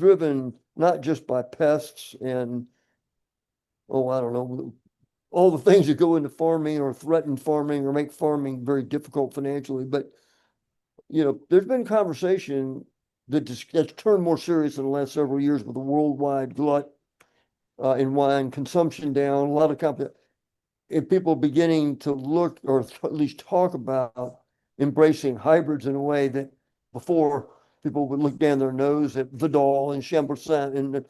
driven not just by pests and, oh, I don't know, all the things that go into farming or threaten farming or make farming very difficult financially. But, there's been conversation that's turned more serious in the last several years with the worldwide glut in wine, consumption down, a lot of if people beginning to look or at least talk about embracing hybrids in a way that before people would look down their nose at Vidal and Chambourcin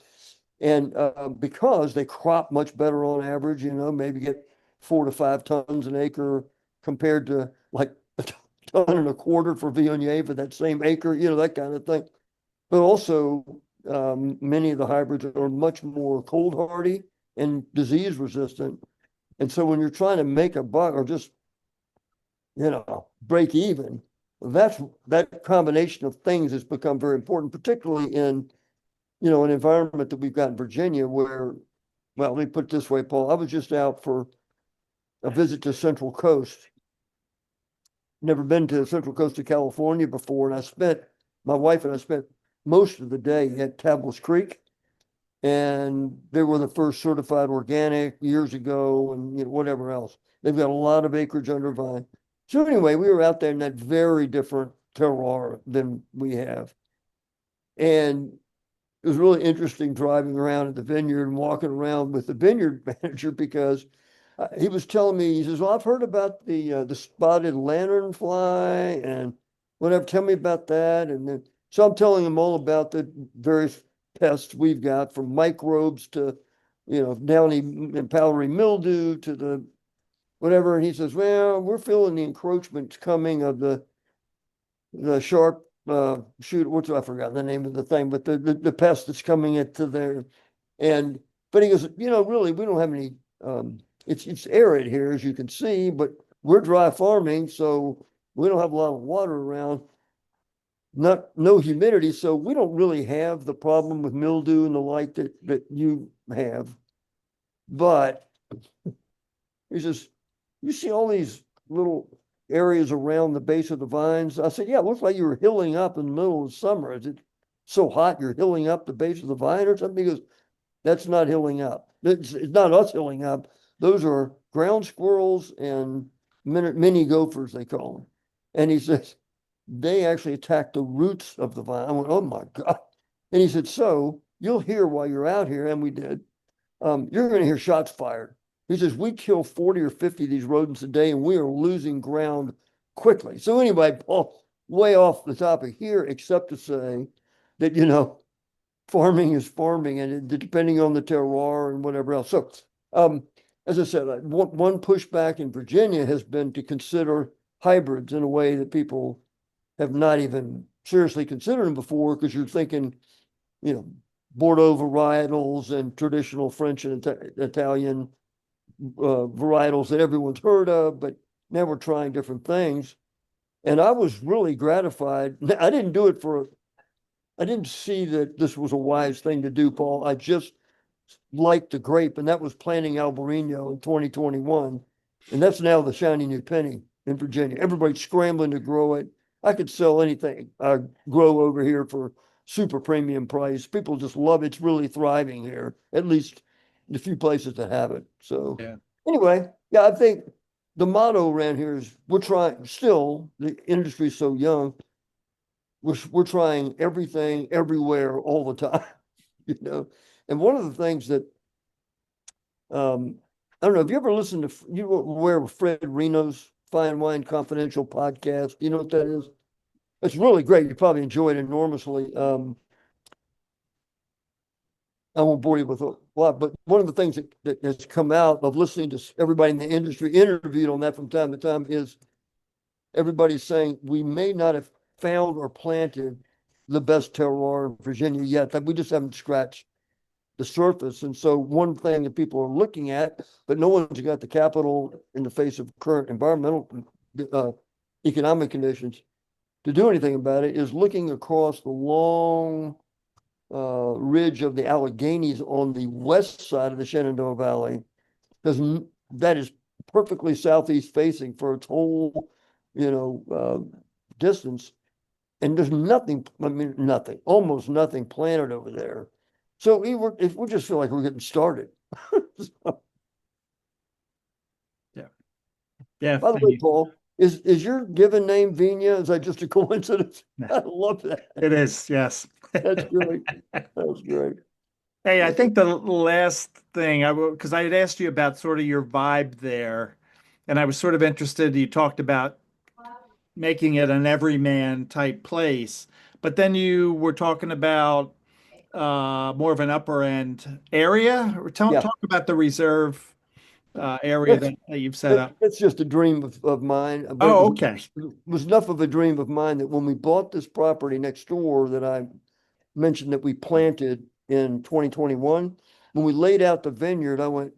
and because they crop much better on average, maybe get 4 to 5 tons an acre compared to like a ton and a quarter for Viognier for that same acre, that kind of thing. But also, many of the hybrids are much more cold hardy and disease resistant. And so when you're trying to make a buck or just, break even, that combination of things has become very important, particularly in, an environment that we've got in Virginia where, well, let me put it this way, Paul, I was just out for a visit to Central Coast. Never been to the Central Coast of California before. And my wife and I spent most of the day at Tablas Creek. And they were the first certified organic years ago and whatever else. They've got a lot of acreage under vine. So anyway, we were out there in that very different terroir than we have. And it was really interesting driving around at the vineyard and walking around with the vineyard manager because he was telling me, he says, well, I've heard about the spotted lanternfly and whatever, tell me about that. And then, so I'm telling him all about the various pests we've got, from microbes to, downy and powdery mildew to the whatever. And he says, well, we're feeling the encroachment coming of the sharp I forgot the name of the thing, but the pest that's coming into there. But he goes, really, we don't have any, it's arid here, as you can see, but we're dry farming, so we don't have a lot of water around. No humidity, so we don't really have the problem with mildew and the like that you have. But he says, you see all these little areas around the base of the vines? I said, yeah, it looks like you were hilling up in the middle of the summer. Is it so hot you're hilling up the base of the vine or something? He goes, that's not hilling up. It's not us hilling up. Those are ground squirrels and mini gophers, they call them. And he says, they actually attack the roots of the vine. I went, oh my God. And he said, so you'll hear while you're out here, and we did, you're going to hear shots fired. He says, we kill 40 or 50 of these rodents a day, and we are losing ground quickly. So anyway, Paul, way off the topic here, except to say that, farming is farming, and depending on the terroir and whatever else. So as I said, one pushback in Virginia has been to consider hybrids in a way that people have not even seriously considered them before, because you're thinking, Bordeaux varietals and traditional French and Italian varietals that everyone's heard of, but now we're trying different things. And I was really gratified. I didn't see that this was a wise thing to do, Paul. I just liked the grape, and that was planting Albarino in 2021. And that's now the shiny new penny in Virginia. Everybody's scrambling to grow it. I could sell anything I grow over here for super premium price. People just love it. It's really thriving here, at least the few places that have it. So anyway, yeah, I think the motto around here is we're trying still, the industry is so young, we're trying everything everywhere all the time, And one of the things that I don't know, have you ever listened to, you aware of Fred Reno's Fine Wine Confidential podcast? You know what that is? It's really great. You probably enjoy it enormously. I won't bore you with a lot, but one of the things that has come out of listening to everybody in the industry interviewed on that from time to time is everybody's saying we may not have found or planted the best terroir in Virginia yet, that we just haven't scratched the surface. And so one thing that people are looking at, but no one's got the capital in the face of current environmental economic conditions to do anything about it, is looking across the long ridge of the Alleghenies on the west side of the Shenandoah Valley, because that is perfectly southeast facing for its whole, distance. and there's nothing, I mean, nothing, almost nothing planted over there. So we just feel like we're getting started. So, Yeah. Yeah. by the way, Paul, is your given name Vina? Is that just a coincidence? I love that. It is. Yes. That's great. That's great. Hey, I Yeah. think the last thing because I had asked you about sort of your vibe there, and I was sort of interested. You talked about making it an everyman type place, but then you were talking about more of an upper end area. Yeah. Talk about the reserve area That's that you've set up. that's just a dream of mine, but Oh, okay. it was enough of a dream of mine that when we bought this property next door that I mentioned that we planted in 2021, when we laid out the vineyard, I went,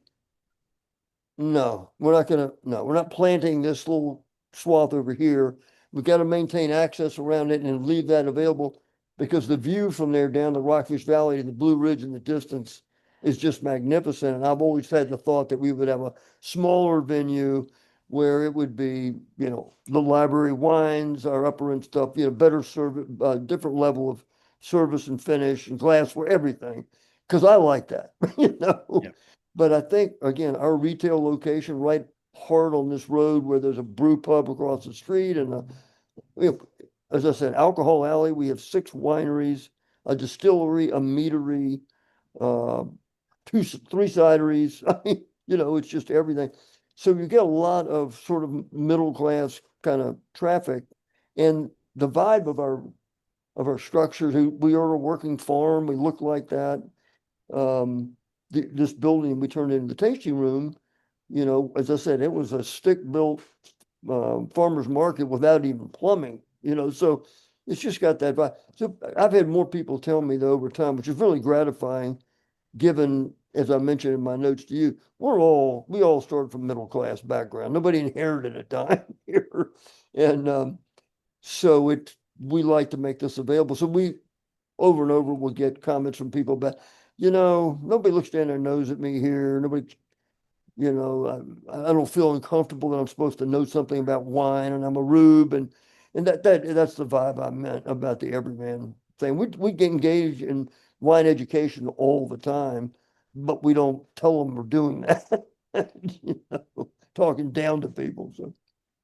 no, we're not planting this little swath over here. We've got to maintain access around it and leave that available because the view from there down the Rockfish Valley to the Blue Ridge in the distance is just magnificent. And I've always had the thought that we would have a smaller venue where it would be, the library wines, our upper end stuff, better service, different level of service and finish and glassware, everything. Because I like that, Yeah. But I think, again, our retail location right hard on this road where there's a brew pub across the street and as I said, alcohol alley, we have 6 wineries, a distillery, a meadery, uh, 3 cideries. I mean, it's just everything. So you get a lot of sort of middle class kind of traffic, and the vibe of our structures. We are a working farm. We look like that. This building we turned into the tasting room. As I said, it was a stick-built farmer's market without even plumbing. So it's just got that vibe. So I've had more people tell me that over time, which is really gratifying, given, as I mentioned in my notes to you, we all started from middle class background. Nobody inherited a dime here, and so we like to make this available. So we over and over will get comments from people about, nobody looks down their nose at me here. Nobody, I don't feel uncomfortable that I'm supposed to know something about wine and I'm a rube. And that's the vibe I meant about the everyman thing. We get engaged in wine education all the time, but we don't tell them we're doing that, talking down to people. So